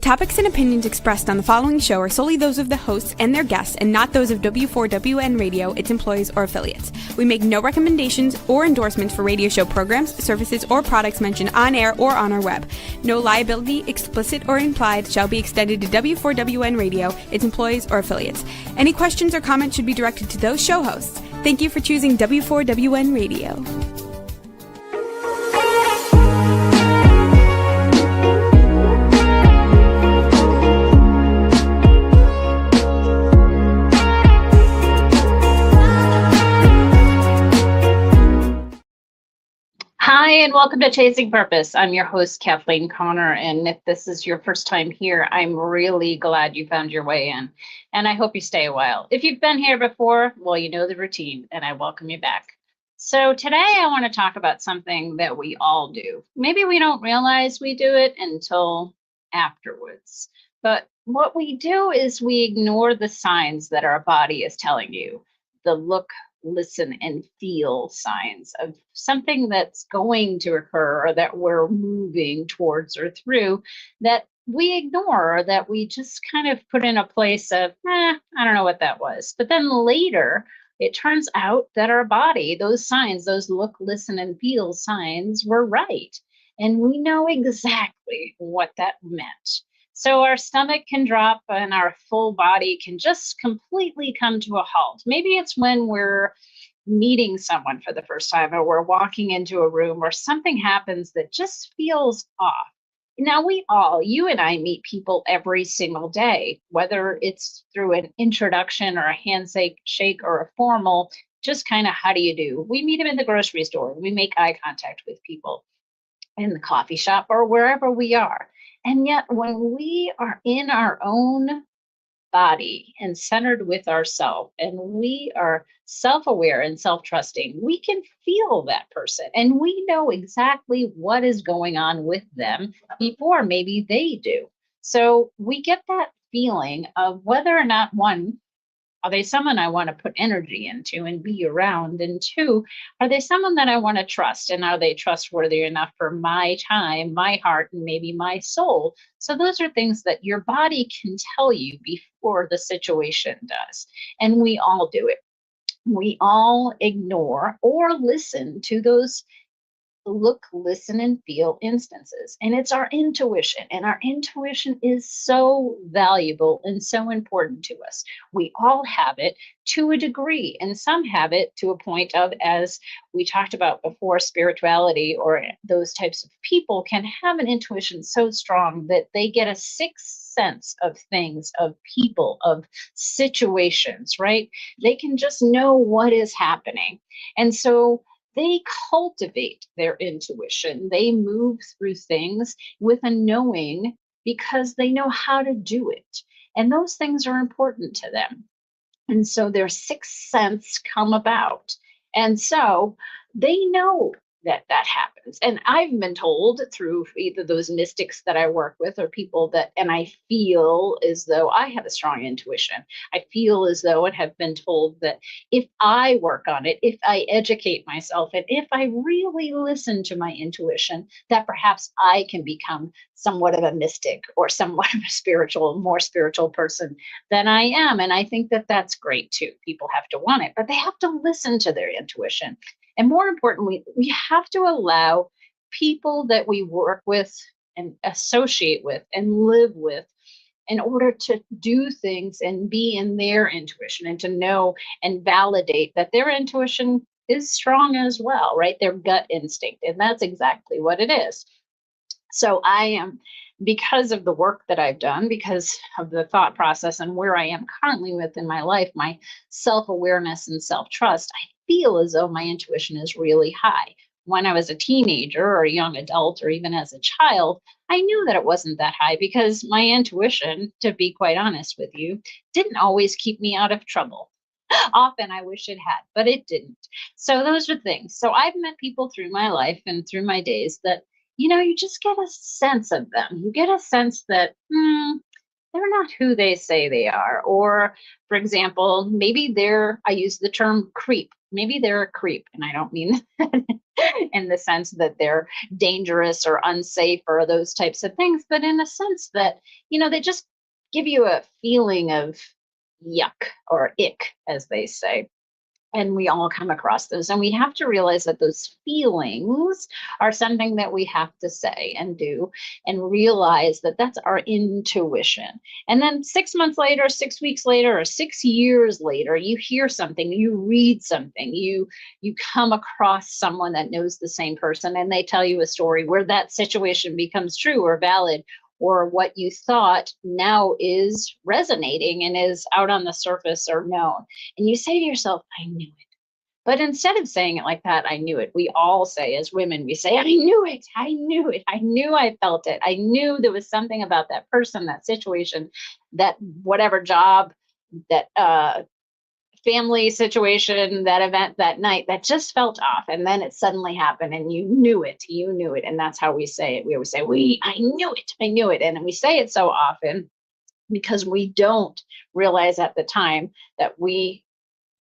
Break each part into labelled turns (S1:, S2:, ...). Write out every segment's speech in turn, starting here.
S1: topics and opinions expressed on the following show are solely those of the hosts and their guests and not those of W4WN Radio, its employees, or affiliates. We make no recommendations or endorsements for radio show programs, services, or products mentioned on air or on our web. No liability, explicit or implied, shall be extended to W4WN Radio, its employees, or affiliates. Any questions or comments should be directed to those show hosts. Thank you for choosing W4WN Radio.
S2: Hi, and welcome to Chasing Purpose. I'm your host, Kathleen Connor, and if this is your first time here, I'm really glad you found your way in, and I hope you stay a while. If you've been here before, well, you know the routine, and I welcome you back. So today I want to talk about something that we all do. Maybe we don't realize we do it until afterwards, but what we do is we ignore the signs that our body is telling you, the look, listen, and feel signs of something that's going to occur or that we're moving towards or through that we ignore or that we just kind of put in a place of, I don't know what that was. But then later, it turns out that our body, those signs, those look, listen, and feel signs were right. And we know exactly what that meant. So our stomach can drop and our full body can just completely come to a halt. Maybe it's when we're meeting someone for the first time or we're walking into a room or something happens that just feels off. Now you and I meet people every single day, whether it's through an introduction or a handshake or a formal, just kind of how do you do? We meet them in the grocery store. We make eye contact with people in the coffee shop or wherever we are. And yet when we are in our own body and centered with ourselves and we are self-aware and self-trusting, we can feel that person and we know exactly what is going on with them before maybe they do. So we get that feeling of whether or not, one, are they someone I want to put energy into and be around? And two, are they someone that I want to trust? And are they trustworthy enough for my time, my heart, and maybe my soul? So those are things that your body can tell you before the situation does. And we all do it. We all ignore or listen to those look, listen, and feel instances. And it's our intuition. And our intuition is so valuable and so important to us. We all have it to a degree, and some have it to a point of, as we talked about before, spirituality or those types of people can have an intuition so strong that they get a sixth sense of things, of people, of situations, right? They can just know what is happening. And so they cultivate their intuition. They move through things with a knowing because they know how to do it. And those things are important to them. And so their sixth sense come about. And so they know that happens. And I've been told through either those mystics that I work with or people that, and I feel as though I have a strong intuition. I feel as though and have been told that if I work on it, if I educate myself, and if I really listen to my intuition, that perhaps I can become somewhat of a mystic or somewhat of a more spiritual person than I am. And I think that that's great too. People have to want it, but they have to listen to their intuition. And more importantly, we have to allow people that we work with and associate with and live with in order to do things and be in their intuition and to know and validate that their intuition is strong as well, right? Their gut instinct. And that's exactly what it is. So I am, because of the work that I've done, because of the thought process and where I am currently within my life, my self-awareness and self-trust, I feel as though my intuition is really high. When I was a teenager or a young adult or even as a child, I knew that it wasn't that high because my intuition, to be quite honest with you, didn't always keep me out of trouble. Often I wish it had, but it didn't. So those are things. So I've met people through my life and through my days that, you just get a sense of them. You get a sense that, they're not who they say they are. Or, for example, maybe I use the term creep. Maybe they're a creep, and I don't mean that in the sense that they're dangerous or unsafe or those types of things, but in a sense that, they just give you a feeling of yuck or ick, as they say. And we all come across those. And we have to realize that those feelings are something that we have to say and do and realize that that's our intuition. And then 6 months later, 6 weeks later, or 6 years later, you hear something, you read something, you come across someone that knows the same person and they tell you a story where that situation becomes true or valid, or what you thought now is resonating and is out on the surface or known. And you say to yourself, I knew it. But instead of saying it like that, I knew it, we all say as women, we say, I knew it, I knew it, I knew I felt it. I knew there was something about that person, that situation, that whatever job, that family situation, that event that night that just felt off. And then it suddenly happened and you knew it, you knew it. And that's how we say it. We always say, I knew it, I knew it. And we say it so often because we don't realize at the time that we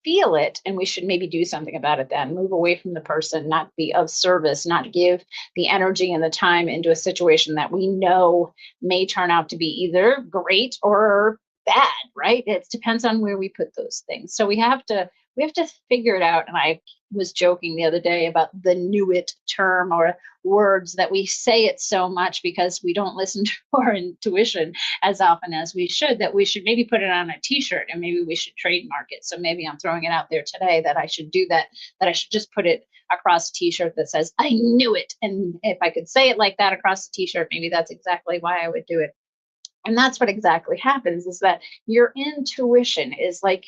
S2: feel it and we should maybe do something about it then. Move away from the person, not be of service, not give the energy and the time into a situation that we know may turn out to be either great or bad, right? It depends on where we put those things. So we have to figure it out. And I was joking the other day about the knew it term, or words that we say it so much because we don't listen to our intuition as often as we should, that we should maybe put it on a t-shirt and maybe we should trademark it. So maybe I'm throwing it out there today that I should do that I should just put it across a t-shirt that says, I knew it. And if I could say it like that across the t-shirt, maybe that's exactly why I would do it. And that's what exactly happens, is that your intuition is like,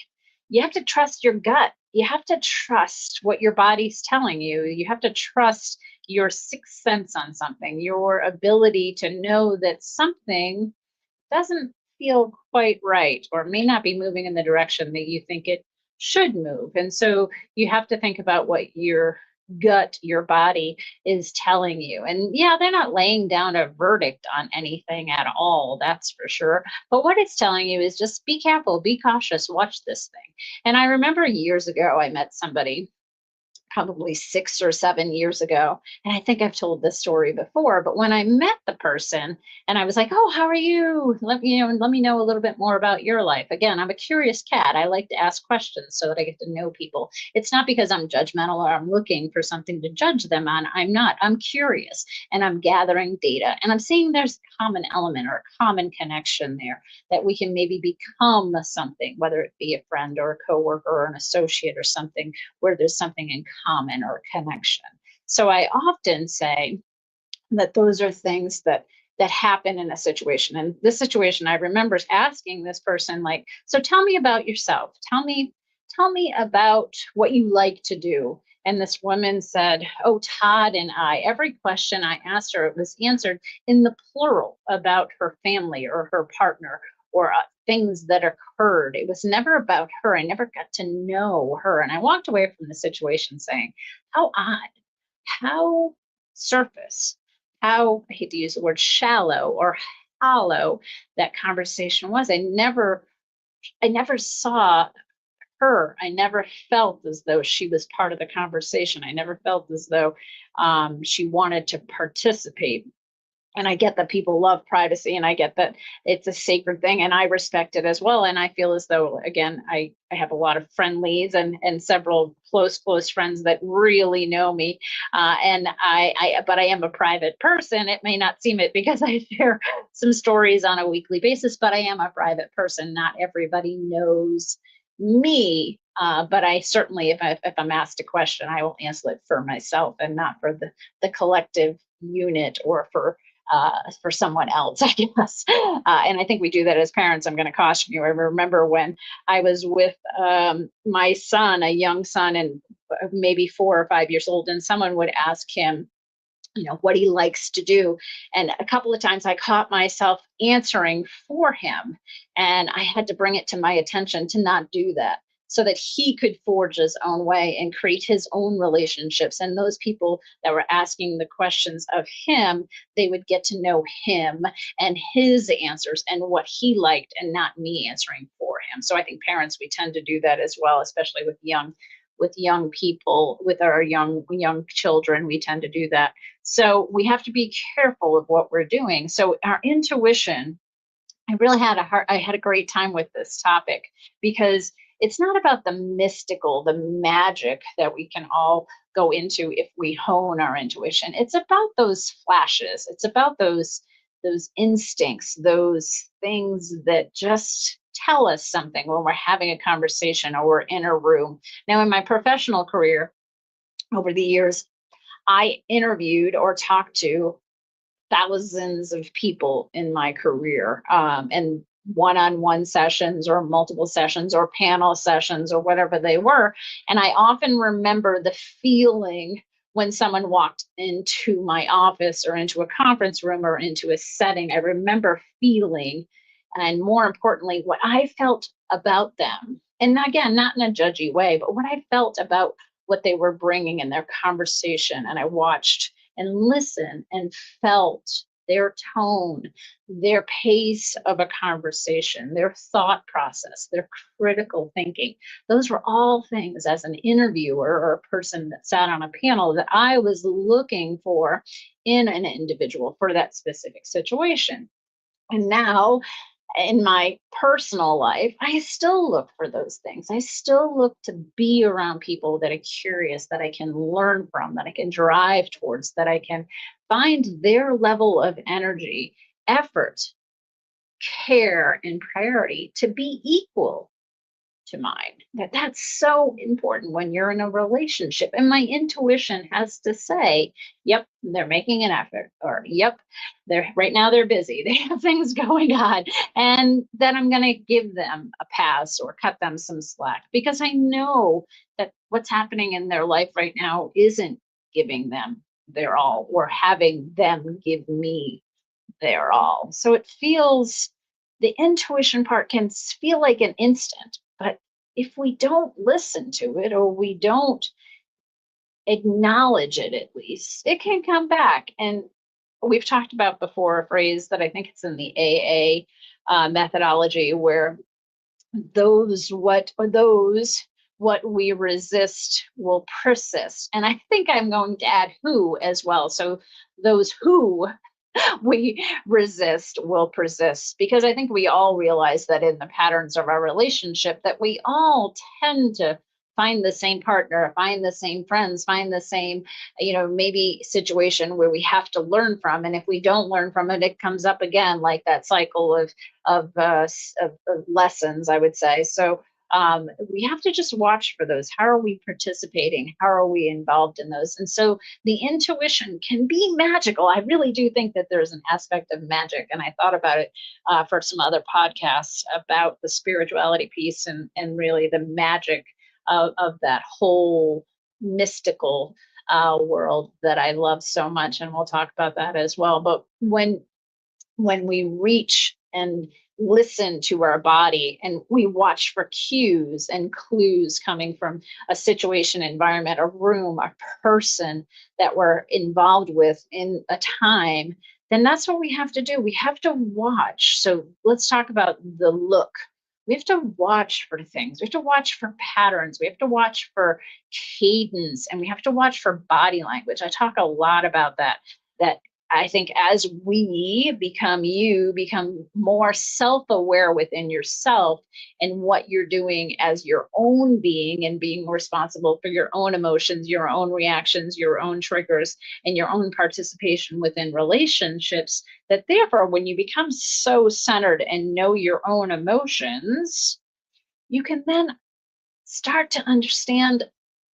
S2: you have to trust your gut. You have to trust what your body's telling you. You have to trust your sixth sense on something, your ability to know that something doesn't feel quite right or may not be moving in the direction that you think it should move. And so you have to think about what your gut, your body is telling you. And yeah, they're not laying down a verdict on anything at all, that's for sure. But what it's telling you is just be careful, be cautious, watch this thing. And I remember years ago, I met somebody probably 6 or 7 years ago. And I think I've told this story before, but when I met the person and I was like, oh, how are you? Let me know a little bit more about your life. Again, I'm a curious cat. I like to ask questions so that I get to know people. It's not because I'm judgmental or I'm looking for something to judge them on. I'm not. I'm curious and I'm gathering data and I'm seeing there's a common element or a common connection there that we can maybe become something, whether it be a friend or a coworker or an associate or something where there's something in common or connection. So I often say that those are things that happen in a situation. And this situation, I remember asking this person, like, so tell me about yourself. Tell me about what you like to do. And this woman said, oh, Todd and I, every question I asked her, it was answered in the plural about her family or her partner or things that occurred. It was never about her. I never got to know her. And I walked away from the situation saying, how odd, how surface, how, I hate to use the word shallow or hollow that conversation was. I never saw her. I never felt as though she was part of the conversation. I never felt as though she wanted to participate. And I get that people love privacy and I get that it's a sacred thing and I respect it as well. And I feel as though, again, I have a lot of friendlies and several close friends that really know me. But I am a private person. It may not seem it because I share some stories on a weekly basis, but I am a private person. Not everybody knows me. But I certainly, if I'm asked a question, I will answer it for myself and not for the collective unit or for someone else, I guess. And I think we do that as parents. I'm going to caution you. I remember when I was with my son, a young son, and maybe 4 or 5 years old, and someone would ask him, what he likes to do. And a couple of times I caught myself answering for him, and I had to bring it to my attention to not do that, so that he could forge his own way and create his own relationships. And those people that were asking the questions of him, they would get to know him and his answers and what he liked, and not me answering for him. So I think parents, we tend to do that as well, especially with young with young people, with our young children. We tend to do that. So we have to be careful of what we're doing. So our intuition, I had a great time with this topic because it's not about the mystical, the magic that we can all go into if we hone our intuition. It's about those flashes. It's about those instincts, those things that just tell us something when we're having a conversation or we're in a room. Now, in my professional career over the years, I interviewed or talked to thousands of people in my career, and one-on-one sessions or multiple sessions or panel sessions or whatever they were. And I often remember the feeling when someone walked into my office or into a conference room or into a setting. I remember feeling, and more importantly, what I felt about them. And again, not in a judgy way, but what I felt about what they were bringing in their conversation. And I watched and listened and felt their tone, their pace of a conversation, their thought process, their critical thinking. Those were all things as an interviewer or a person that sat on a panel that I was looking for in an individual for that specific situation. And now in my personal life, I still look for those things. I still look to be around people that are curious, that I can learn from, that I can drive towards, that I can find their level of energy, effort, care, and priority to be equal to mine. That's so important when you're in a relationship. And my intuition has to say, yep, they're making an effort, or yep, they're right now they're busy. They have things going on. And then I'm going to give them a pass or cut them some slack because I know that what's happening in their life right now isn't giving them their all or having them give me their all. So it feels, the intuition part can feel like an instant, but if we don't listen to it or we don't acknowledge it, at least it can come back. And we've talked about before a phrase that I think it's in the AA methodology, where what we resist will persist. And I think I'm going to add who as well. So those who we resist will persist, because I think we all realize that in the patterns of our relationship that we all tend to find the same partner, find the same friends, find the same, maybe situation where we have to learn from. And if we don't learn from it, it comes up again, like that cycle of lessons, I would say. So we have to just watch for those. How are we participating? How are we involved in those? And so the intuition can be magical. I really do think that there's an aspect of magic. And I thought about it for some other podcasts about the spirituality piece and really the magic of that whole mystical world that I love so much. And we'll talk about that as well. But when we reach and listen to our body and we watch for cues and clues coming from a situation, environment, a room, a person that we're involved with in a time, then that's what we have to do. We have to watch. So let's talk about the look. We have to watch for things. We have to watch for patterns. We have to watch for cadence, and we have to watch for body language. I talk a lot about that I think as you become more self-aware within yourself and what you're doing as your own being and being responsible for your own emotions, your own reactions, your own triggers, and your own participation within relationships, that therefore when you become so centered and know your own emotions, you can then start to understand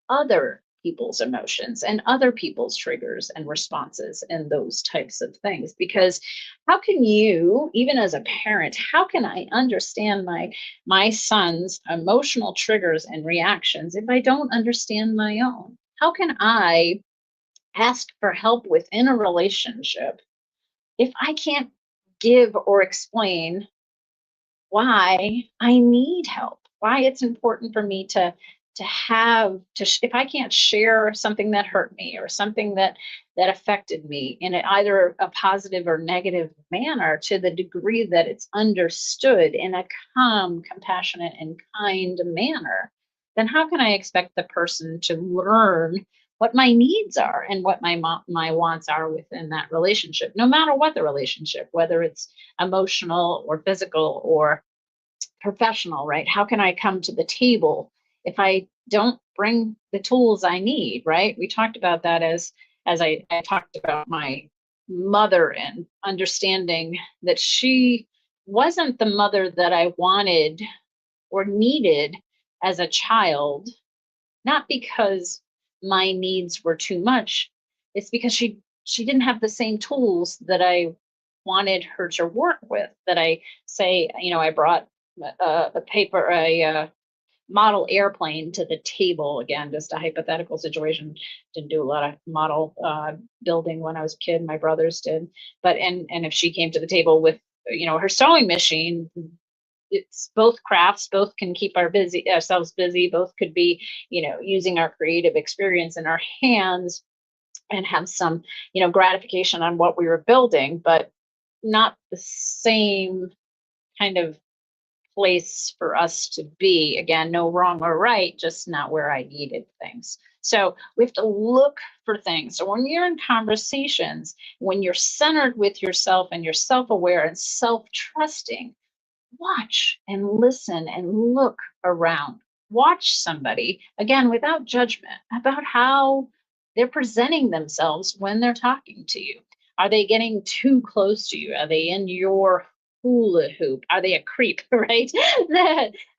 S2: other people's emotions and other people's triggers and responses and those types of things. Because how can you, even as a parent, how can I understand my son's emotional triggers and reactions if I don't understand my own? How can I ask for help within a relationship if I can't give or explain why I need help, why it's important for me if I can't share something that hurt me or something that affected me in either a positive or negative manner, to the degree that it's understood in a calm, compassionate, and kind manner, then how can I expect the person to learn what my needs are and what my wants are within that relationship, no matter what the relationship, whether it's emotional or physical or professional, right? How can I come to the table if I don't bring the tools I need, right? We talked about that as I talked about my mother and understanding that she wasn't the mother that I wanted or needed as a child, not because my needs were too much. It's because she didn't have the same tools that I wanted her to work with. That I say, I brought a model airplane to the table. Again, just a hypothetical situation. Didn't do a lot of model building when I was a kid. My brothers did, but and if she came to the table with her sewing machine, it's both crafts, both can keep ourselves busy, both could be using our creative experience in our hands and have some gratification on what we were building, but not the same kind of place for us to be. Again, no wrong or right, just not where I needed things. So we have to look for things. So when you're in conversations, when you're centered with yourself and you're self-aware and self-trusting, watch and listen and look around. Watch somebody, again, without judgment, about how they're presenting themselves when they're talking to you. Are they getting too close to you? Are they in your hula hoop? Are they a creep, right?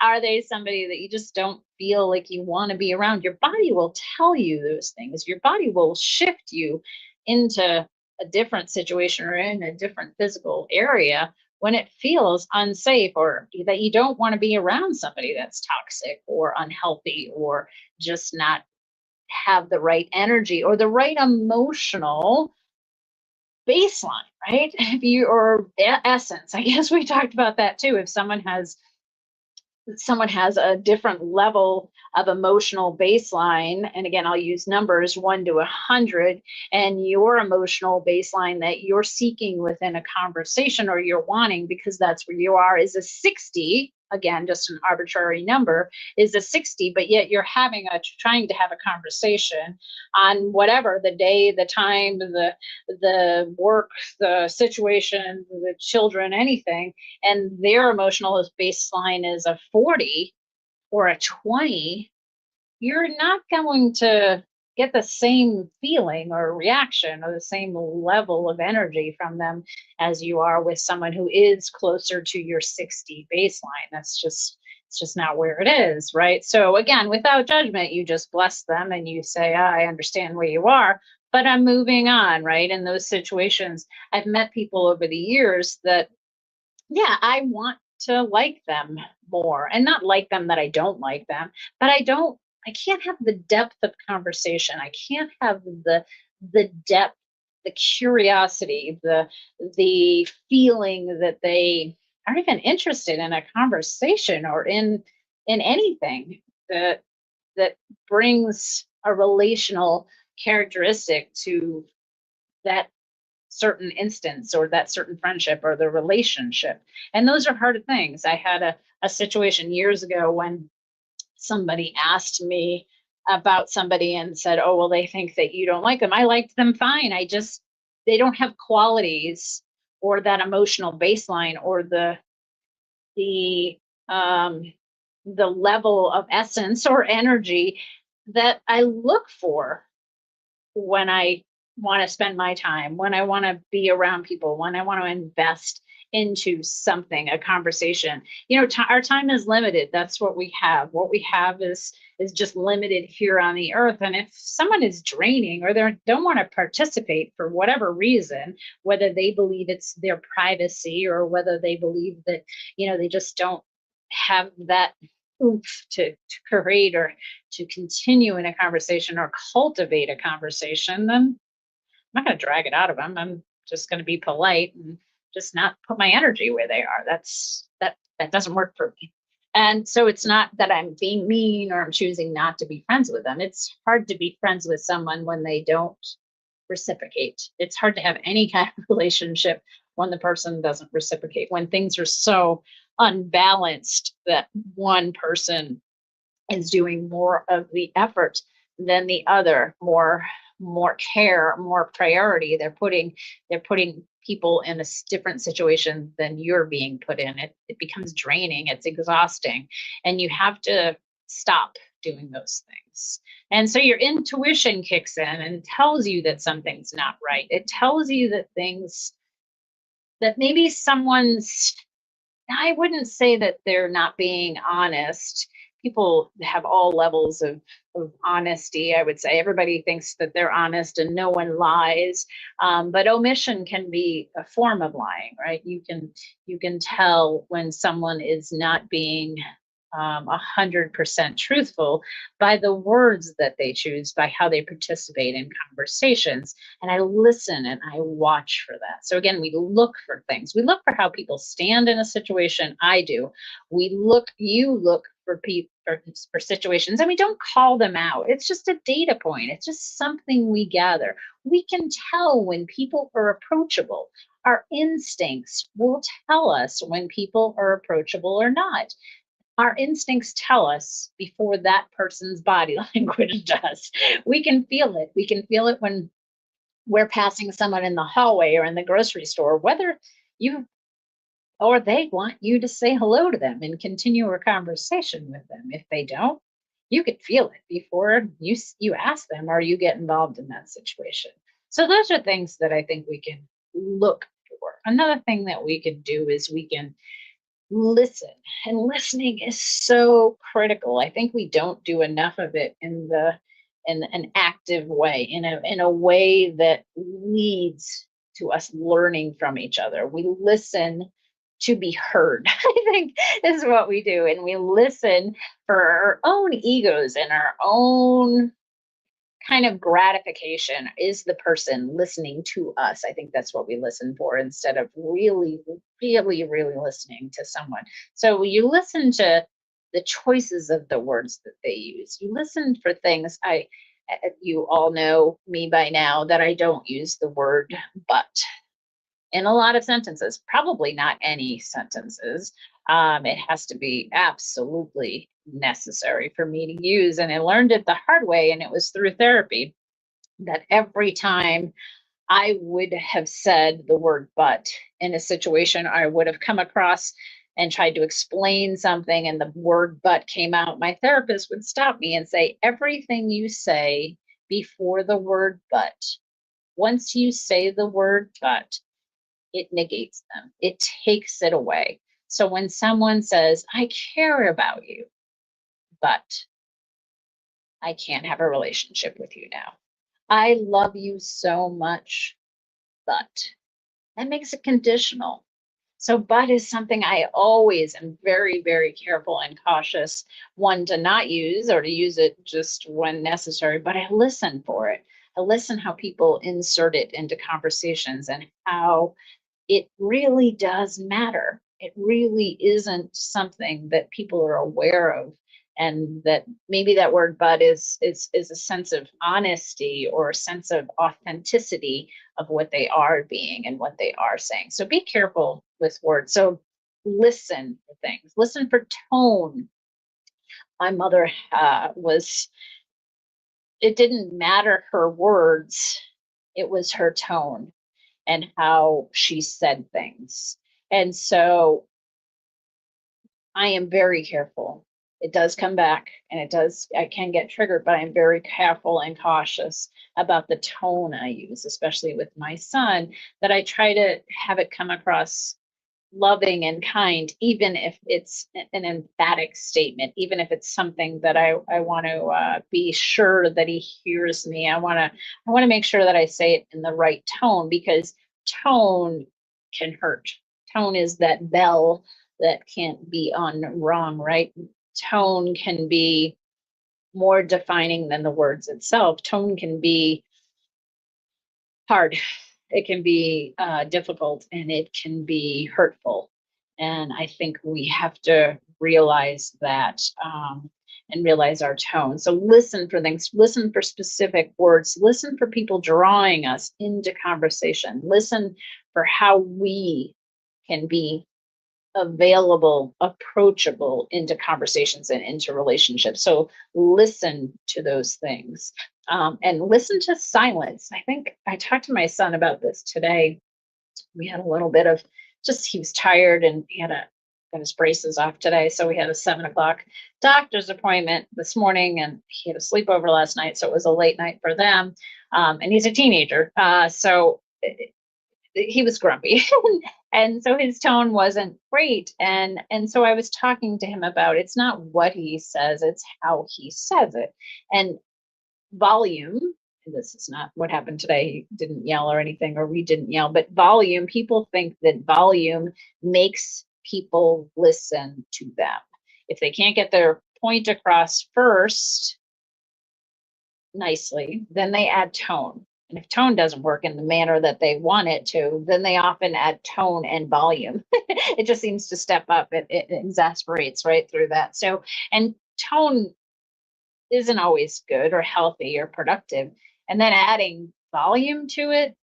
S2: Are they somebody that you just don't feel like you want to be around? Your body will tell you those things. Your body will shift you into a different situation or in a different physical area when it feels unsafe, or that you don't want to be around somebody that's toxic or unhealthy or just not have the right energy or the right emotional baseline, right? If you or essence, I guess we talked about that too. If someone has a different level of emotional baseline, and again, I'll use numbers 1 to 100, and your emotional baseline that you're seeking within a conversation or you're wanting, because that's where you are, is a 60, again, just an arbitrary number, is a 60, but yet you're trying to have a conversation on whatever the day, the time, the work, the situation, the children, anything, and their emotional baseline is a 40 or a 20, you're not going to get the same feeling or reaction or the same level of energy from them as you are with someone who is closer to your 60 baseline. It's just not where it is, right? So again, without judgment, you just bless them and you say, I understand where you are, but I'm moving on, right? In those situations, I've met people over the years that, yeah, I want to like them more, and not like them that I don't like them, but I can't have the depth of conversation. I can't have the depth, the curiosity, the feeling that they aren't even interested in a conversation or in anything that brings a relational characteristic to that certain instance or that certain friendship or the relationship. And those are hard things. I had a situation years ago when somebody asked me about somebody and said, oh, well, they think that you don't like them. I liked them fine. They don't have qualities or that emotional baseline or the um the level of essence or energy that I look for when I want to spend my time, when I want to be around people, when I want to invest into something, a conversation. Our time is limited. That's what we have. What we have is just limited here on the earth. And if someone is draining or they don't want to participate for whatever reason, whether they believe it's their privacy or whether they believe that, they just don't have that oomph to create or to continue in a conversation or cultivate a conversation, then I'm not going to drag it out of them. I'm just going to be polite and just not put my energy where they are. That doesn't work for me. And so it's not that I'm being mean or I'm choosing not to be friends with them. It's hard to be friends with someone when they don't reciprocate. It's hard to have any kind of relationship when the person doesn't reciprocate, when things are so unbalanced that one person is doing more of the effort than the other, more care, more priority. They're putting people in a different situation than you're being put in. It becomes draining, it's exhausting, and you have to stop doing those things. And so your intuition kicks in and tells you that something's not right. It tells you that things that maybe someone's, I wouldn't say that they're not being honest. People have all levels of honesty, I would say. Everybody thinks that they're honest and no one lies. But omission can be a form of lying, right? You can tell when someone is not being 100% truthful by the words that they choose, by how they participate in conversations. And I listen and I watch for that. So again, we look for things. We look for how people stand in a situation. I do. You look for people for situations, and we don't call them out. It's just a data point. It's just something we gather. We can tell when people are approachable. Our instincts will tell us when people are approachable or not. Our instincts tell us before that person's body language does. We can feel it. We can feel it when we're passing someone in the hallway or in the grocery store, whether you or they want you to say hello to them and continue a conversation with them. If they don't, you could feel it before you ask them or you get involved in that situation. So those are things that I think we can look for. Another thing that we can do is we can listen, and listening is so critical. I think we don't do enough of it in an active way, in a way that leads to us learning from each other. We listen to be heard. I think is what we do, and we listen for our own egos and our own kind of gratification. Is the person listening to us? I think that's what we listen for, instead of really, really, really listening to someone. So you listen to the choices of the words that they use. You listen for things. You all know me by now that I don't use the word but in a lot of sentences, probably not any sentences. It has to be absolutely necessary for me to use. And I learned it the hard way, and it was through therapy, that every time I would have said the word but in a situation, I would have come across and tried to explain something, and the word but came out, my therapist would stop me and say, everything you say before the word but, once you say the word but, it negates them, it takes it away. So when someone says, I care about you, but I can't have a relationship with you now. I love you so much, but that makes it conditional. So, but is something I always am very, very careful and cautious, one, to not use, or to use it just when necessary, but I listen for it. I listen how people insert it into conversations and how it really does matter. It really isn't something that people are aware of. And that maybe that word but is a sense of honesty or a sense of authenticity of what they are being and what they are saying. So be careful with words. So listen for things, listen for tone. My mother it didn't matter her words, it was her tone and how she said things. And so I am very careful. It does come back, and I can get triggered, but I'm very careful and cautious about the tone I use, especially with my son, that I try to have it come across loving and kind, even if it's an emphatic statement, even if it's something that I want to be sure that he hears me. I want to make sure that I say it in the right tone, because tone can hurt. Tone is that bell that can't be unrung, right? Tone can be more defining than the words itself. Tone can be hard, it can be difficult, and it can be hurtful. And I think we have to realize that, and realize our tone. So listen for things, listen for specific words, listen for people drawing us into conversation, listen for how we can be available, approachable into conversations and into relationships. So listen to those things, and listen to silence. I think I talked to my son about this today. We had a little bit of just, he was tired and he had got his braces off today. So we had a 7 o'clock doctor's appointment this morning, and he had a sleepover last night. So it was a late night for them. And he's a teenager. He was grumpy. And so his tone wasn't great. And so I was talking to him about, it's not what he says, it's how he says it. And volume, and this is not what happened today, he didn't yell or anything, or we didn't yell, but volume, people think that volume makes people listen to them. If they can't get their point across first nicely, then they add tone. And if tone doesn't work in the manner that they want it to, then they often add tone and volume. It just seems to step up. It exasperates right through that. So, and tone isn't always good or healthy or productive. And then adding volume to it,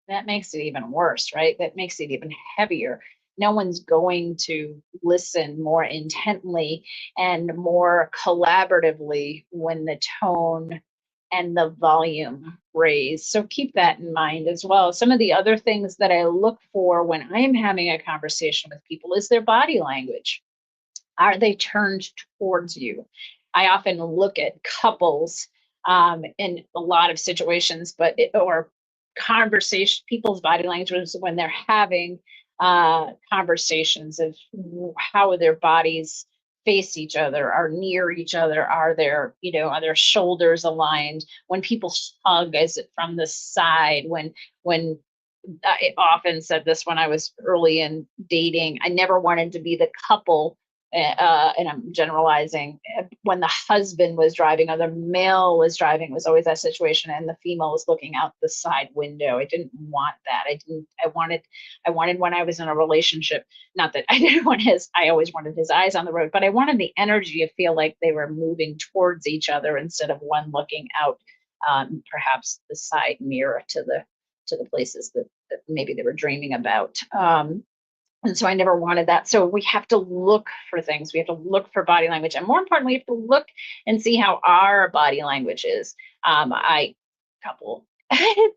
S2: that makes it even worse, right? That makes it even heavier. No one's going to listen more intently and more collaboratively when the tone and the volume raise. So keep that in mind as well. Some of the other things that I look for when I'm having a conversation with people is their body language. Are they turned towards you? I often look at couples in a lot of situations, or conversation, people's body language when they're having conversations of how their bodies face each other, are near each other, are their shoulders aligned? When people hug, is it from the side? When I often said this when I was early in dating, I never wanted to be the couple, and I'm generalizing, when the husband was driving or the male was driving, was always that situation, and the female was looking out the side window. I didn't want that. I wanted when I was in a relationship, not that I didn't want I always wanted his eyes on the road, but I wanted the energy to feel like they were moving towards each other instead of one looking out, perhaps the side mirror to the places that maybe they were dreaming about. And so I never wanted that. So we have to look for things. We have to look for body language. And more importantly, we have to look and see how our body language is. Couple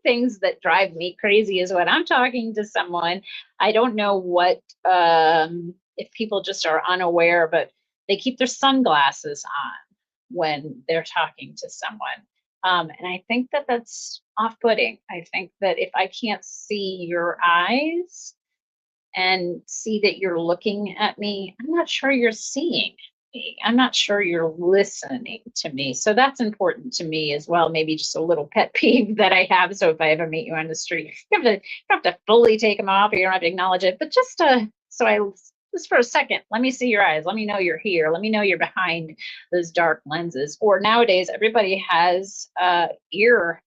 S2: things that drive me crazy is when I'm talking to someone, I don't know what, if people just are unaware, but they keep their sunglasses on when they're talking to someone. And I think that that's off-putting. I think that if I can't see your eyes and see that you're looking at me, I'm not sure you're seeing me. I'm not sure you're listening to me. So that's important to me as well. Maybe just a little pet peeve that I have. So if I ever meet you on the street, you don't have to fully take them off, or you don't have to acknowledge it, but just just for a second, let me see your eyes. Let me know you're here. Let me know you're behind those dark lenses. Or nowadays, everybody has ear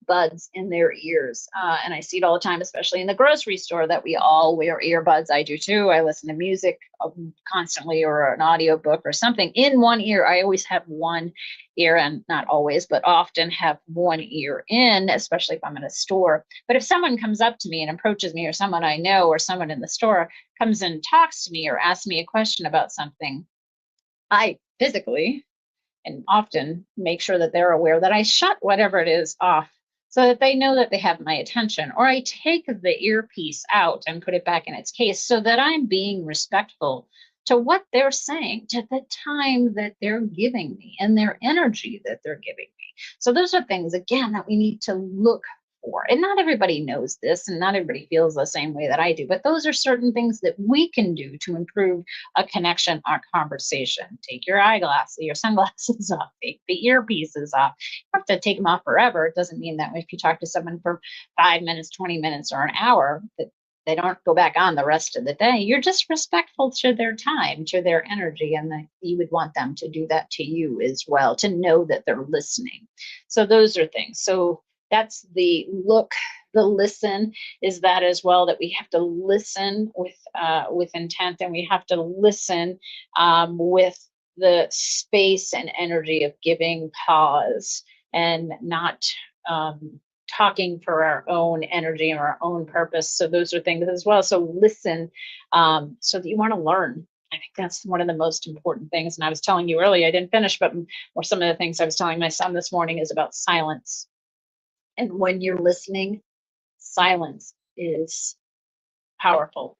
S2: buds in their ears. And I see it all the time, especially in the grocery store, that we all wear earbuds. I do too. I listen to music constantly, or an audiobook or something in one ear. I always have one ear, and not always, but often have one ear in, especially if I'm in a store. But if someone comes up to me and approaches me, or someone I know, or someone in the store comes and talks to me or asks me a question about something, I physically and often make sure that they're aware that I shut whatever it is off, so that they know that they have my attention, or I take the earpiece out and put it back in its case, so that I'm being respectful to what they're saying, to the time that they're giving me and their energy that they're giving me. So those are things, again, that we need to look for. And not everybody knows this, and not everybody feels the same way that I do, but those are certain things that we can do to improve a connection, our conversation. Take your your sunglasses off, take the earpieces off. You have to take them off forever. It doesn't mean that if you talk to someone for 5 minutes, 20 minutes, or an hour, that they don't go back on the rest of the day. You're just respectful to their time, to their energy, and that you would want them to do that to you as well, to know that they're listening. So those are things. So that's the look. The listen is that as well, that we have to listen with intent, and we have to listen with the space and energy of giving pause, and not talking for our own energy and our own purpose. So those are things as well. So listen, so that you want to learn. I think that's one of the most important things. And I was telling you earlier, I didn't finish, but or some of the things I was telling my son this morning is about silence. And when you're listening, silence is powerful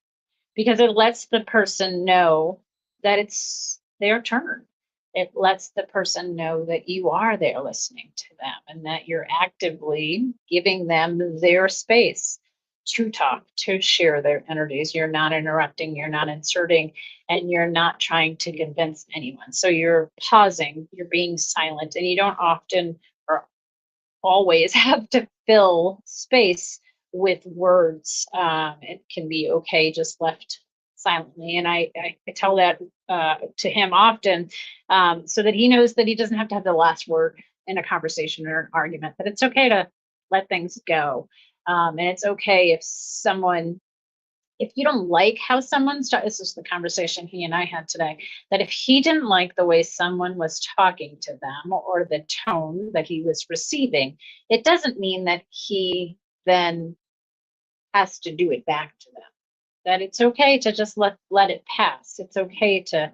S2: because it lets the person know that it's their turn. It lets the person know that you are there listening to them and that you're actively giving them their space to talk, to share their energies. You're not interrupting, you're not inserting, and you're not trying to convince anyone. So you're pausing, you're being silent, and you don't often or always have to fill space with words. It can be okay just left silently. And I tell that to him often, so that he knows that he doesn't have to have the last word in a conversation or an argument, that it's okay to let things go. And it's okay if you don't like how someone's this is the conversation he and I had today, that if he didn't like the way someone was talking to them or the tone that he was receiving, it doesn't mean that he then has to do it back to them. That it's okay to just let it pass. It's okay to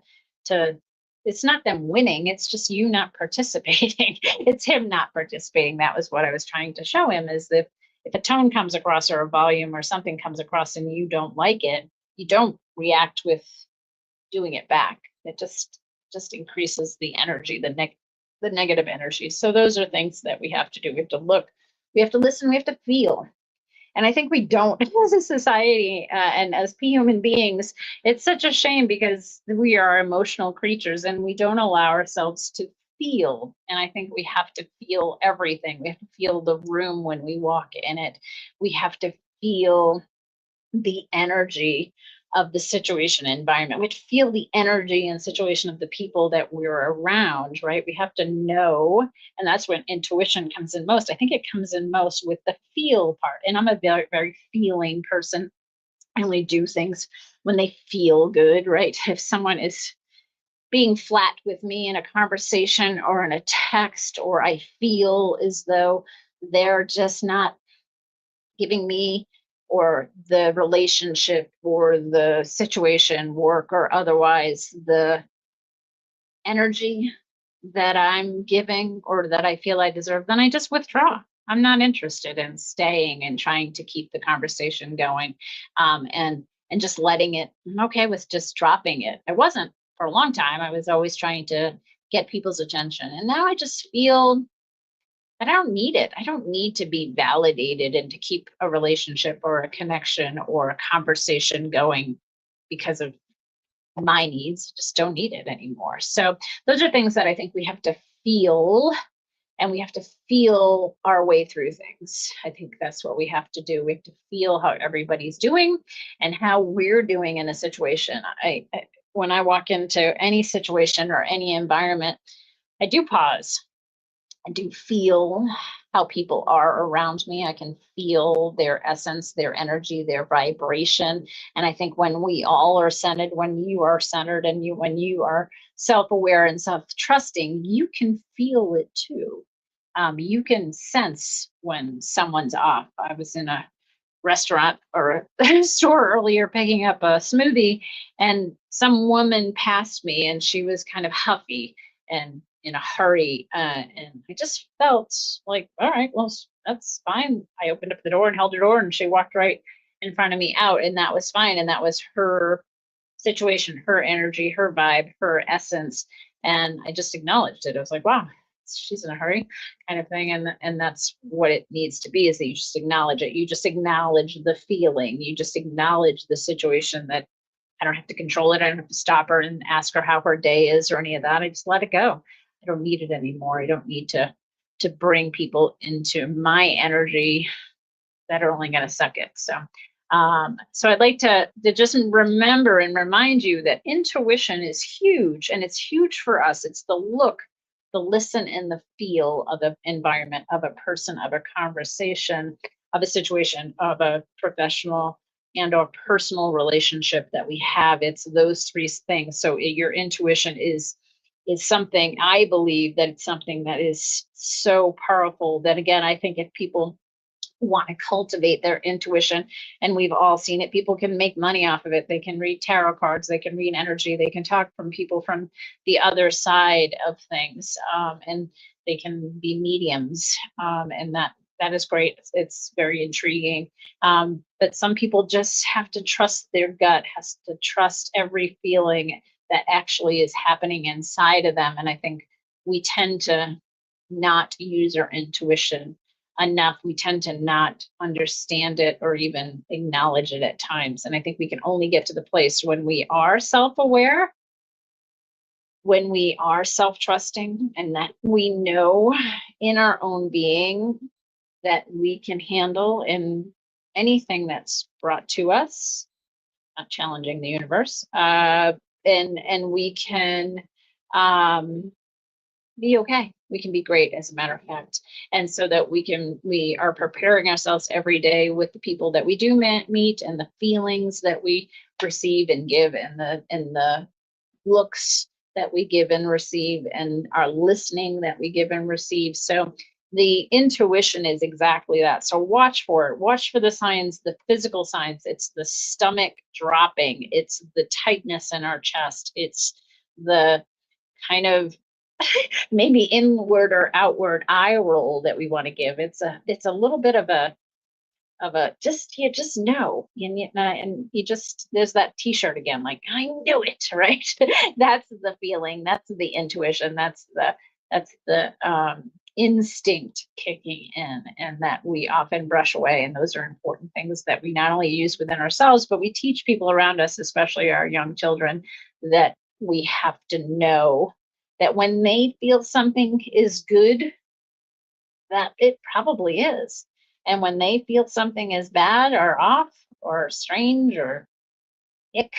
S2: it's not them winning, it's just you not participating. It's him not participating. That was what I was trying to show him, is that if a tone comes across or a volume or something comes across and you don't like it, you don't react with doing it back. It just increases the energy, the negative energy. So those are things that we have to do. We have to look, we have to listen, we have to feel. And I think we don't as a society and as human beings. It's such a shame because we are emotional creatures and we don't allow ourselves to feel. And I think we have to feel everything. We have to feel the room when we walk in it. We have to feel the energy of the situation and environment. We have to feel the energy and situation of the people that we're around, right? We have to know, and that's when intuition comes in most. I think it comes in most with the feel part. And I'm a very, very feeling person. I only do things when they feel good, right? If someone is being flat with me in a conversation or in a text, or I feel as though they're just not giving me or the relationship or the situation, work or otherwise, the energy that I'm giving or that I feel I deserve, then I just withdraw. I'm not interested in staying and trying to keep the conversation going, and just letting it. I'm okay with just dropping it. I wasn't for a long time. I was always trying to get people's attention, and now I just feel I don't need it. I don't need to be validated and to keep a relationship or a connection or a conversation going because of my needs. Just don't need it anymore. So those are things that I think we have to feel, and we have to feel our way through things. I think that's what we have to do. We have to feel how everybody's doing and how we're doing in a situation. When I walk into any situation or any environment, I do pause. I do feel how people are around me. I can feel their essence, their energy, their vibration. And I think when we all are centered, when you are centered and when you are self-aware and self-trusting, you can feel it too. You can sense when someone's off. I was in a restaurant or a store earlier picking up a smoothie, and some woman passed me and she was kind of huffy and in a hurry, and I just felt like, all right, well, that's fine. I opened up the door and held her door, and she walked right in front of me out, and that was fine. And that was her situation, her energy, her vibe, her essence, and I just acknowledged it. I was like, wow, she's in a hurry, kind of thing. And that's what it needs to be, is that you just acknowledge it. You just acknowledge the feeling. You just acknowledge the situation, that I don't have to control it. I don't have to stop her and ask her how her day is or any of that. I just let it go. I don't need it anymore. I don't need to bring people into my energy that are only going to suck it. So I'd like to just remember and remind you that intuition is huge, and it's huge for us. It's the look, the listen, and the feel of an environment, of a person, of a conversation, of a situation, of a professional and or personal relationship that we have. It's those three things. So your intuition is something, I believe that it's something that is so powerful that, again, I think if people want to cultivate their intuition. And we've all seen it. People can make money off of it. They can read tarot cards, they can read energy, they can talk from people from the other side of things, and they can be mediums, and that is great. It's very intriguing. But some people just have to trust their gut, has to trust every feeling that actually is happening inside of them. And I think we tend to not use our intuition enough. We tend to not understand it or even acknowledge it at times. And I think we can only get to the place when we are self-aware, when we are self-trusting, and that we know in our own being that we can handle in anything that's brought to us, not challenging the universe, and we can be okay. We can be great, as a matter of fact. And so that we are preparing ourselves every day with the people that we do meet, and the feelings that we receive and give, and the looks that we give and receive, and our listening that we give and receive. So the intuition is exactly that. So watch for it. Watch for the signs, the physical signs. It's the stomach dropping. It's the tightness in our chest. It's the kind of maybe inward or outward eye roll that we want to give. It's a little bit of a just, you just know, and you just, there's that t-shirt again, like, I knew it, right? That's the feeling, that's the intuition, that's the instinct kicking in, and that we often brush away. And those are important things that we not only use within ourselves, but we teach people around us, especially our young children, that we have to know that when they feel something is good, that it probably is. And when they feel something is bad or off or strange or ick,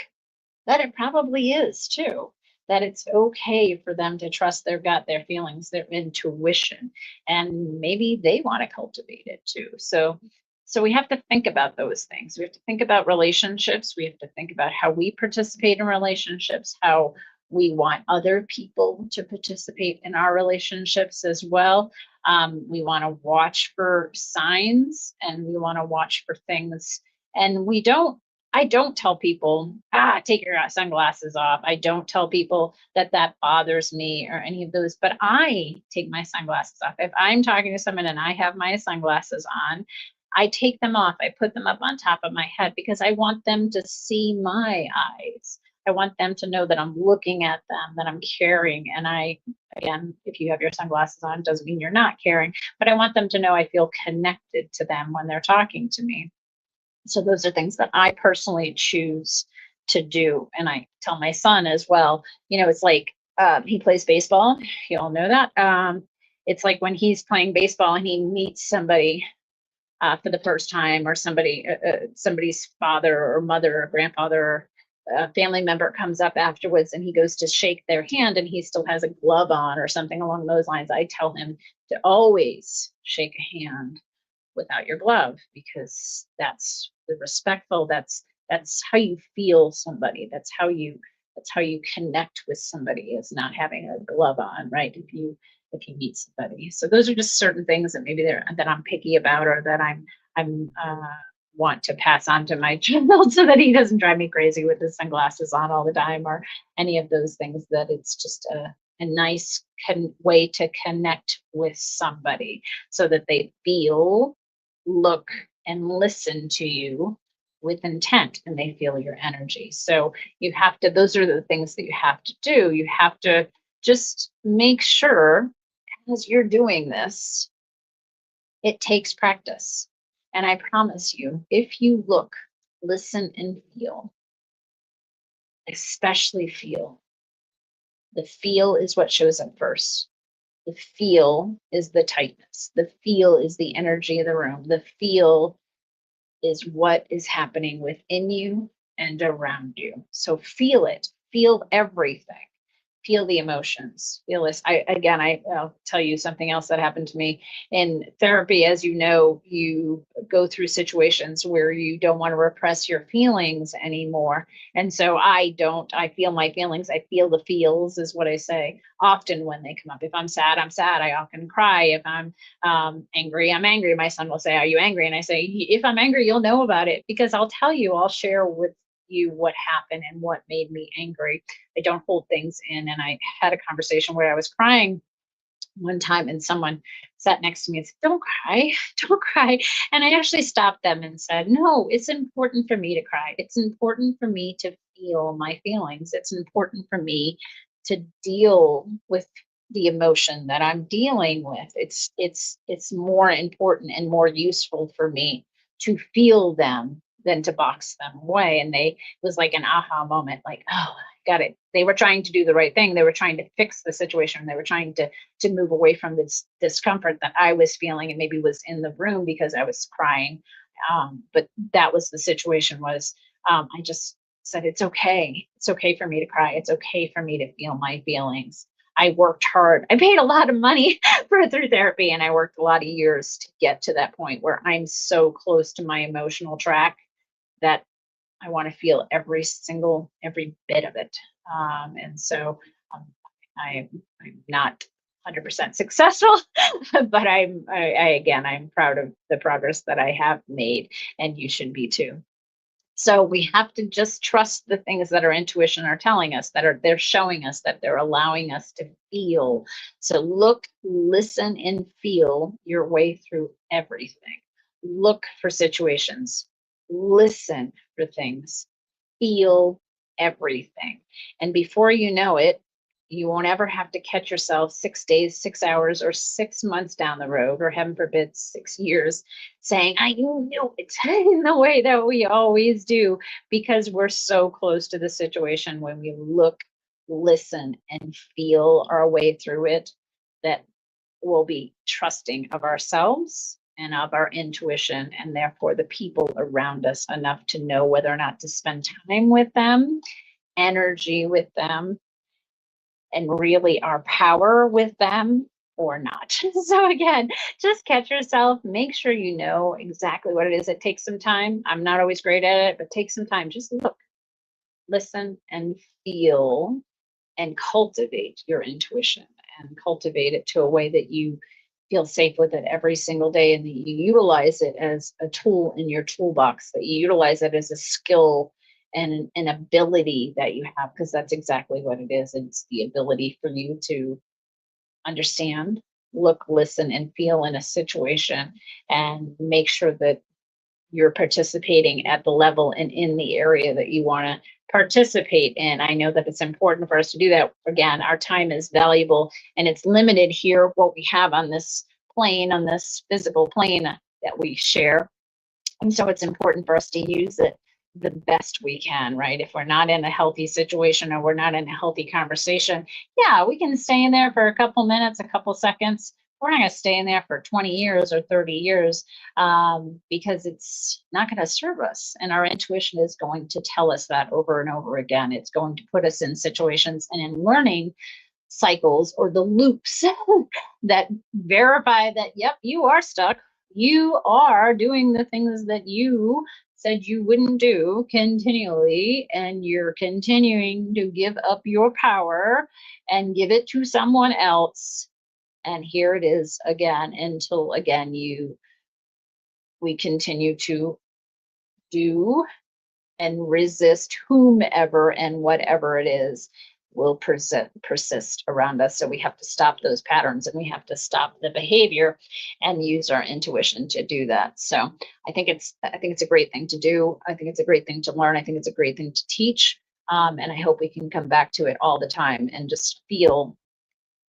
S2: that it probably is too. That it's okay for them to trust their gut, their feelings, their intuition, and maybe they want to cultivate it too. So we have to think about those things. We have to think about relationships. We have to think about how we participate in relationships, how we want other people to participate in our relationships as well. We want to watch for signs, and we want to watch for things. And I don't tell people, take your sunglasses off. I don't tell people that bothers me or any of those, but I take my sunglasses off. If I'm talking to someone and I have my sunglasses on, I take them off. I put them up on top of my head because I want them to see my eyes. I want them to know that I'm looking at them, that I'm caring. And again, if you have your sunglasses on, doesn't mean you're not caring, but I want them to know I feel connected to them when they're talking to me. So those are things that I personally choose to do. And I tell my son as well, it's like, he plays baseball. You all know that. It's like when he's playing baseball and he meets somebody for the first time, or somebody's father or mother or grandfather or a family member comes up afterwards, and he goes to shake their hand and he still has a glove on or something along those lines. I tell him to always shake a hand without your glove, because that's the respectful, that's how you feel somebody, that's how you connect with somebody, is not having a glove on, right? If you meet somebody. So those are just certain things that maybe that I'm picky about, or that I'm want to pass on to my child, so that he doesn't drive me crazy with his sunglasses on all the time, or any of those things. That it's just a nice way to connect with somebody, so that they feel, look, and listen to you with intent, and they feel your energy. So those are the things that you have to do. You have to just make sure, as you're doing this, it takes practice. And I promise you, if you look, listen, and feel, especially feel, the feel is what shows up first. The feel is the tightness. The feel is the energy of the room. The feel is what is happening within you and around you. So feel it, feel everything. feel the emotions, feel this. I'll tell you something else that happened to me in therapy. As you know, you go through situations where you don't want to repress your feelings anymore. And so I feel my feelings. I feel the feels is what I say often when they come up. If I'm sad, I'm sad. I often cry. If I'm angry, I'm angry. My son will say, "Are you angry?" And I say, "If I'm angry, you'll know about it, because I'll tell you, I'll share with you what happened and what made me angry. I don't hold things in." And I had a conversation where I was crying one time, and someone sat next to me and said, "Don't cry, don't cry." And I actually stopped them and said, "No, it's important for me to cry. It's important for me to feel my feelings. It's important for me to deal with the emotion that I'm dealing with. It's more important and more useful for me to feel them than to box them away." And it was like an aha moment, like, oh, got it. They were trying to do the right thing. They were trying to fix the situation. They were trying to move away from this discomfort that I was feeling and maybe was in the room because I was crying. But that was the situation. I just said, it's okay. It's okay for me to cry. It's okay for me to feel my feelings. I worked hard. I paid a lot of money through therapy, and I worked a lot of years to get to that point where I'm so close to my emotional track that I want to feel every bit of it. And so um, I'm not 100% successful, but I'm proud of the progress that I have made, and you should be too. So we have to just trust the things that our intuition are telling us, they're showing us, that they're allowing us to feel. So look, listen, and feel your way through everything. Look for situations, listen for things, feel everything. And before you know it, you won't ever have to catch yourself 6 days, 6 hours, or 6 months down the road, or heaven forbid, 6 years, saying, "I knew it," in the way that we always do, because we're so close to the situation. When we look, listen, and feel our way through it, that we'll be trusting of ourselves and of our intuition, and therefore the people around us, enough to know whether or not to spend time with them, energy with them, and really our power with them, or not. So again, just catch yourself, make sure you know exactly what it is. It takes some time. I'm not always great at it, but take some time. Just look, listen, and feel, and cultivate your intuition, and cultivate it to a way that you feel safe with it every single day, and that you utilize it as a tool in your toolbox, that you utilize it as a skill and an ability that you have, because that's exactly what it is. It's the ability for you to understand, look, listen, and feel in a situation, and make sure that you're participating at the level and in the area that you want to participate in. I know that it's important for us to do that. Again, our time is valuable, and it's limited here, what we have on this plane, on this physical plane that we share. And so it's important for us to use it the best we can, right? If we're not in a healthy situation, or we're not in a healthy conversation, yeah, we can stay in there for a couple minutes, a couple seconds. We're not going to stay in there for 20 years or 30 years, because it's not going to serve us. And our intuition is going to tell us that over and over again. It's going to put us in situations and in learning cycles, or the loops that verify that, yep, you are stuck. You are doing the things that you said you wouldn't do continually, and you're continuing to give up your power and give it to someone else. And here it is again, until again we continue to do and resist whomever and whatever it is will persist around us. So we have to stop those patterns, and we have to stop the behavior, and use our intuition to do that. So I think it's a great thing to do. I think it's a great thing to learn. I think it's a great thing to teach. And I hope we can come back to it all the time, and just feel,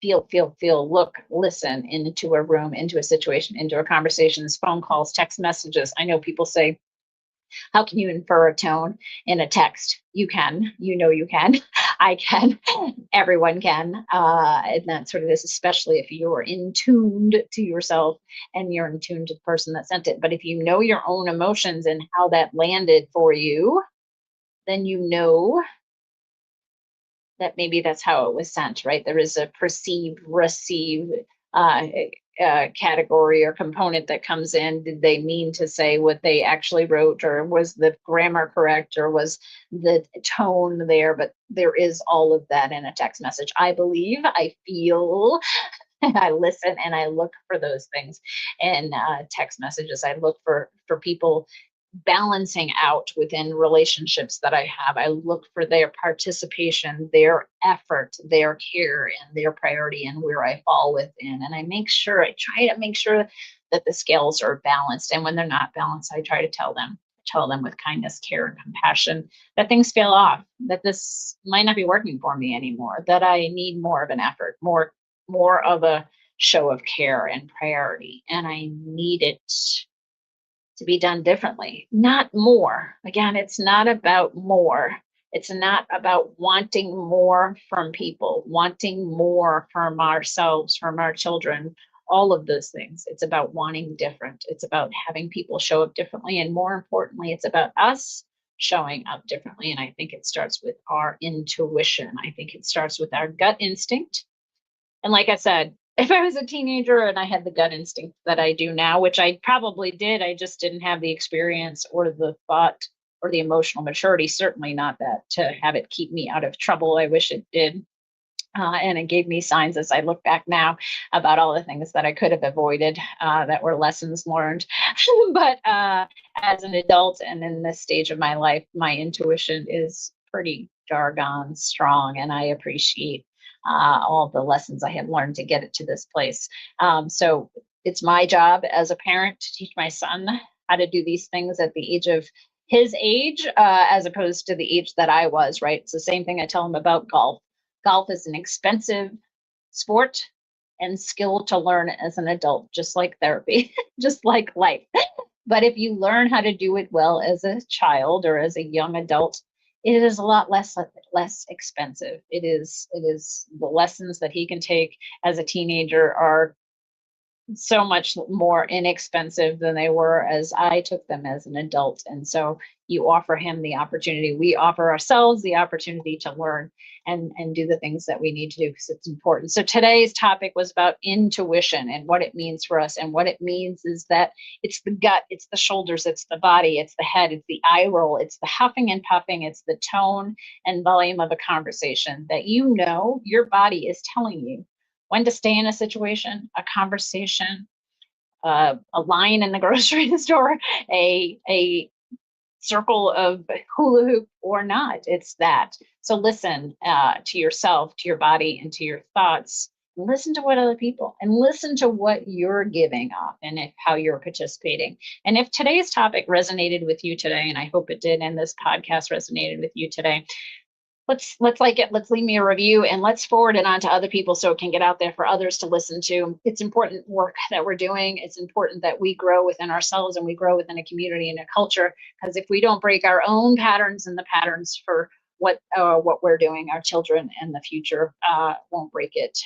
S2: look, listen into a room, into a situation, into a conversations, phone calls, text messages. I know people say, how can you infer a tone in a text? You can, you can, I can, everyone can. And that's what it is, especially if you're in tuned to yourself, and you're in tune to the person that sent it. But if you know your own emotions and how that landed for you, then you know that maybe that's how it was sent, right? There is a perceive, receive category or component that comes in. Did they mean to say what they actually wrote, or was the grammar correct, or was the tone there? But there is all of that in a text message. I believe, I feel, I listen, and I look for those things in text messages. I look for people balancing out within relationships that I have. I look for their participation, their effort, their care, and their priority, and where I fall within. And I try to make sure that the scales are balanced. And when they're not balanced, I try to tell them with kindness, care, and compassion that things fail off, that this might not be working for me anymore, that I need more of an effort, more of a show of care and priority, and I need it to be done differently, not more. Again, it's not about more. It's not about wanting more from people, wanting more from ourselves, from our children, all of those things. It's about wanting different. It's about having people show up differently. And more importantly, it's about us showing up differently. And I think it starts with our intuition. I think it starts with our gut instinct. And like I said, if I was a teenager and I had the gut instinct that I do now, which I probably did, I just didn't have the experience or the thought or the emotional maturity, certainly not that, to have it keep me out of trouble. I wish it did. And it gave me signs as I look back now about all the things that I could have avoided that were lessons learned. But as an adult and in this stage of my life, my intuition is pretty doggone strong, and I appreciate all the lessons I have learned to get it to this place. So it's my job as a parent to teach my son how to do these things at the age of his age, as opposed to the age that I was, right? It's the same thing I tell him about golf. Golf is an expensive sport and skill to learn as an adult, just like therapy, just like life. But if you learn how to do it well as a child or as a young adult, it is a lot less expensive. It is the lessons that he can take as a teenager are so much more inexpensive than they were as I took them as an adult. And so you offer him the opportunity. We offer ourselves the opportunity to learn and do the things that we need to do because it's important. So today's topic was about intuition and what it means for us. And what it means is that it's the gut, it's the shoulders, it's the body, it's the head, it's the eye roll, it's the huffing and puffing, it's the tone and volume of a conversation that your body is telling you when to stay in a situation, a conversation, a line in the grocery store, a circle of hula hoop or not. It's that. So listen to yourself, to your body, and to your thoughts. Listen to what other people, and listen to what you're giving off and how you're participating. And if today's topic resonated with you today, and I hope it did, and this podcast resonated with you today, let's like it. Let's leave me a review and let's forward it on to other people so it can get out there for others to listen to. It's important work that we're doing. It's important that we grow within ourselves and we grow within a community and a culture, because if we don't break our own patterns and the patterns for what we're doing, our children and the future won't break it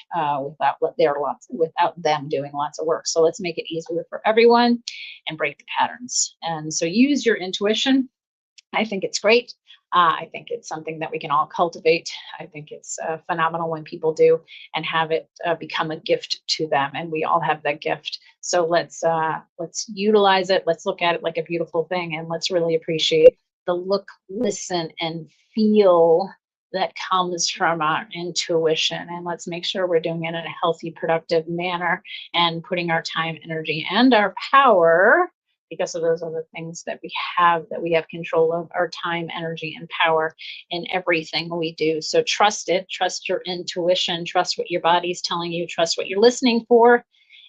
S2: without them doing lots of work. So let's make it easier for everyone and break the patterns. And so use your intuition. I think it's great. I think it's something that we can all cultivate. I think it's phenomenal when people do and have it become a gift to them. And we all have that gift. So let's utilize it. Let's look at it like a beautiful thing. And let's really appreciate the look, listen, and feel that comes from our intuition. And let's make sure we're doing it in a healthy, productive manner and putting our time, energy, and our power, because of those other things that we have control of, our time, energy, and power in everything we do. So trust it, trust your intuition, trust what your body's telling you, trust what you're listening for.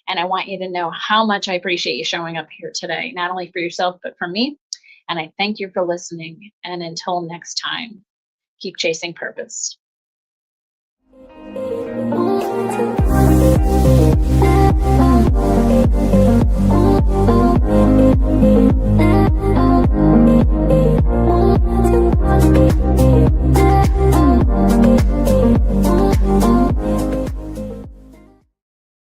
S2: And I want you to know how much I appreciate you showing up here today, not only for yourself, but for me. And I thank you for listening. And until next time, keep chasing purpose.